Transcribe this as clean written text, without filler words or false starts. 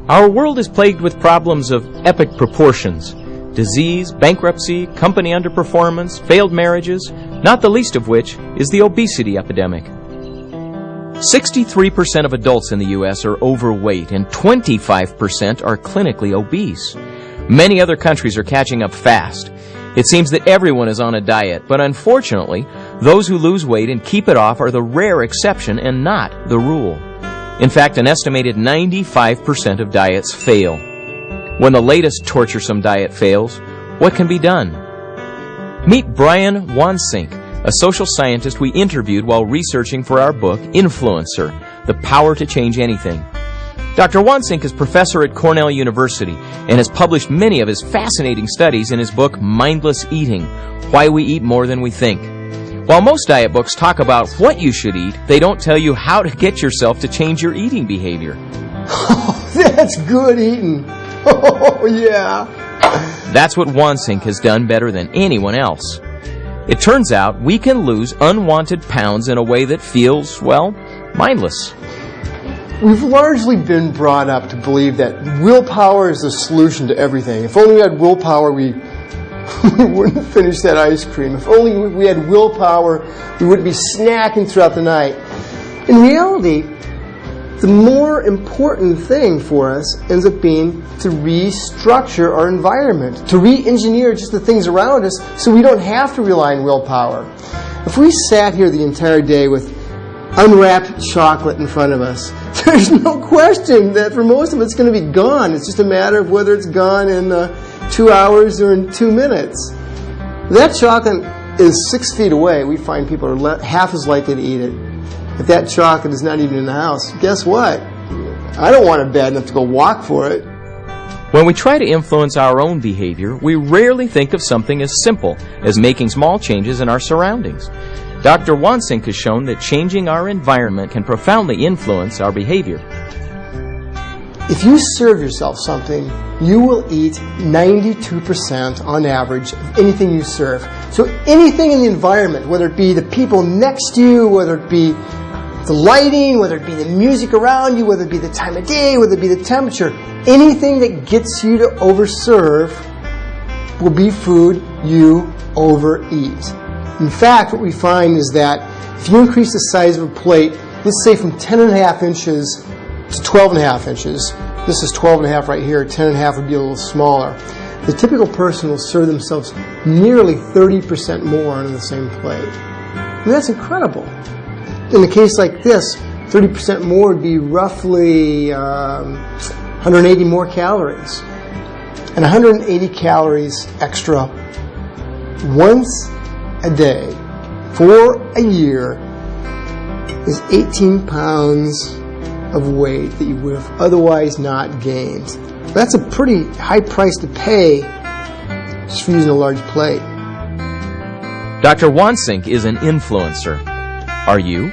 Our world is plagued with problems of epic proportions. Disease, bankruptcy, company underperformance, failed marriages, not the least of which is the obesity epidemic. 63% of adults in the U.S. are overweight and 25% are clinically obese. Many other countries are catching up fast. It seems that everyone is on a diet, but unfortunately, those who lose weight and keep it off are the rare exception and not the rule. In fact, an estimated 95% of diets fail. When the latest torturesome diet fails, what can be done? Meet Brian Wansink, a social scientist we interviewed while researching for our book, Influencer, The Power to Change Anything. Dr. Wansink is professor at Cornell University and has published many of his fascinating studies in his book, Mindless Eating, Why We Eat More Than We Think. While most diet books talk about what you should eat, they don't tell you how to get yourself to change your eating behavior. Oh, that's good eating. Oh, yeah. That's what Wansink has done better than anyone else. It turns out we can lose unwanted pounds in a way that feels, well, mindless. We've largely been brought up to believe that willpower is the solution to everything. If only we had willpower, we wouldn't finish that ice cream. If only we had willpower, we wouldn't be snacking throughout the night. In reality, the more important thing for us ends up being to restructure our environment, to re-engineer just the things around us so we don't have to rely on willpower. If we sat here the entire day with unwrapped chocolate in front of us, there's no question that for most of it's going to be gone. It's just a matter of whether it's gone in 2 hours or in 2 minutes. That chocolate is 6 feet away. We find people are half as likely to eat it. If that chocolate is not even in the house, guess what? I don't want it bad enough to go walk for it. When we try to influence our own behavior, we rarely think of something as simple as making small changes in our surroundings. Dr. Wansink has shown that changing our environment can profoundly influence our behavior. If you serve yourself something, you will eat 92% on average of anything you serve. So anything in the environment, whether it be the people next to you, whether it be the lighting, whether it be the music around you, whether it be the time of day, whether it be the temperature, anything that gets you to overserve will be food you overeat. In fact, what we find is that if you increase the size of a plate, let's say from 10.5 inches to 12.5 inches, this is 12.5 right here, 10.5 would be a little smaller. The typical person will serve themselves nearly 30% more on the same plate. And that's incredible. In a case like this, 30% more would be roughly 180 more calories. And 180 calories extra once a day for a year is 18 pounds of weight that you would have otherwise not gained. That's a pretty high price to pay just for using a large plate. Dr. Wansink is an influencer. Are you?